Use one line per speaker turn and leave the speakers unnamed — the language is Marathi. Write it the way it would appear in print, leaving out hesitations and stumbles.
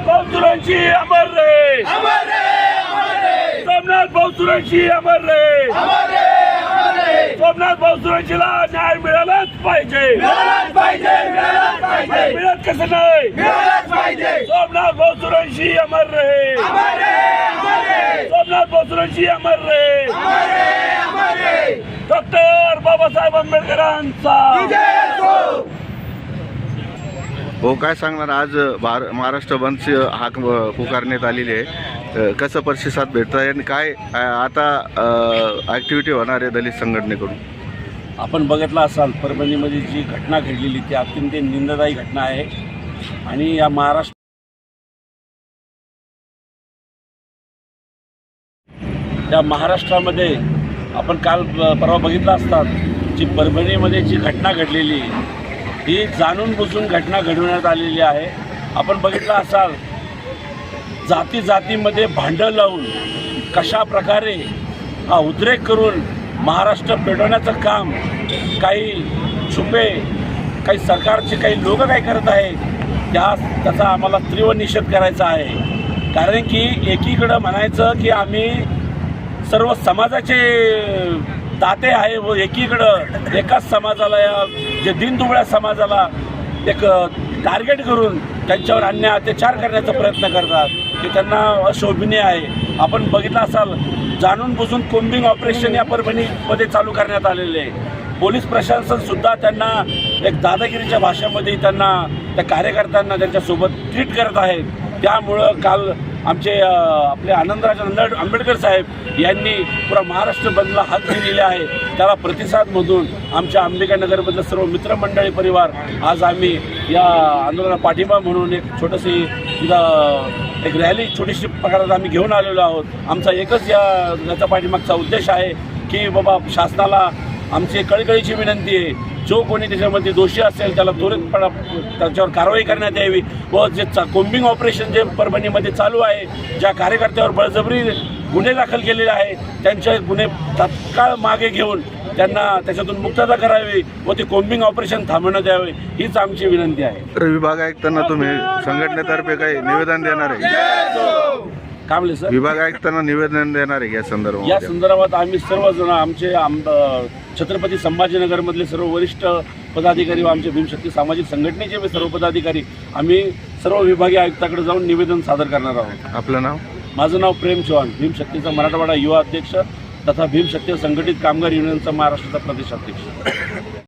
भाऊसुरांची अमर रे, सोमनाथ भाऊसुरांची अमर रे, सोमनाथ भाऊसुरांचीला न्याय मिळालाच पाहिजे, मिळत कसं नाही, सोमनाथ भाऊसुरांची अमर रे, सोमनाथ भाऊसुरांची अमर रे, डॉक्टर बाबासाहेब आंबेडकरांचा.
हो, काय सांगणार आज महाराष्ट्र बंदची हाक पुकारण्यात आलेली आहे, कसं प्रतिसाद भेटत आहे आणि काय आता ॲक्टिव्हिटी होणार आहे दलित संघटनेकडून?
आपण बघितलं असाल परभणीमध्ये जी घटना घडलेली ती अत्यंत निंददायी घटना आहे आणि या महाराष्ट्रामध्ये आपण काल परवा बघितलं असतात जी परभणीमध्ये जी घटना घडलेली ही जाणून बुजून घटना घडवण्यात आलेली आहे. आपण बघितलं असाल जातीमध्ये भांडं लावून कशा प्रकारे हा उद्रेक करून महाराष्ट्र पेटवण्याचं काम काही छुपे काही सरकारचे काही लोक काय करत आहे त्याचा आम्हाला तीव्र निषेध करायचा आहे. कारण की एकीकडं म्हणायचं की आम्ही सर्व समाजाचे दाते आहे व एकीकडं एकाच समाजाला जे दीनदुबळ्या समाजाला एक टार्गेट करून त्यांच्यावर अन्याय अत्याचार करण्याचा प्रयत्न करतात की त्यांना अशोभनीय आहे. आपण बघितलं असाल जाणून बुजून कोम्बिंग ऑपरेशन या परभणीमध्ये चालू करण्यात आलेले आहे. पोलीस प्रशासनसुद्धा त्यांना एक दादागिरीच्या भाषेमध्ये त्यांना त्या कार्यकर्त्यांना त्यांच्यासोबत ट्रीट करत आहेत. त्यामुळं काल आमचे आपले आनंदराज आंबेडकर साहेब यांनी पुरा महाराष्ट्र बंदला हात दिलेले आहे. त्याला प्रतिसाद म्हणून आमच्या अंबिकानगरमधलं सर्व मित्रमंडळी परिवार आज आम्ही या आंदोलनाला पाठिंबा म्हणून एक छोटीशी एक रॅली छोटीशी प्रकारात आम्ही घेऊन आलेलो आहोत. आमचा एकच याचा पाठिंबाचा उद्देश आहे की बाबा शासनाला आमची कळकळीची विनंती आहे जो कोणी त्याच्यामध्ये दोषी असेल त्याला त्वरितपणे त्याच्यावर कारवाई करण्यात यावी व जे कोम्बिंग ऑपरेशन जे परभणीमध्ये चालू आहे ज्या कार्यकर्त्यावर बळजबरी गुन्हे दाखल केलेले आहे त्यांचे गुन्हे तात्काळ मागे घेऊन त्यांना त्याच्यातून मुक्तता करावी व ते कोम्बिंग ऑपरेशन थांबवण्यात यावे हीच आमची विनंती आहे.
विभाग आयुक्तांना तुम्ही संघटनेतर्फे काही निवेदन देणार आहे?
काय म्हणले सर?
विभाग आयुक्तांना निवेदन देणार आहे या
संदर्भात आम्ही सर्वजण आमचे छत्रपती संभाजीनगरमधले सर्व वरिष्ठ पदाधिकारी व आमचे भीमशक्ती सामाजिक संघटनेचे सर्व पदाधिकारी आम्ही सर्व विभागीय आयुक्ताकडे जाऊन निवेदन सादर करणार आहोत.
आपलं नाव?
माझं नाव प्रेम चव्हाण, भीमशक्तीचा मराठवाडा युवा अध्यक्ष तथा भीमशक्ती संघटित कामगार युनियनचा महाराष्ट्राचा प्रदेश अध्यक्ष.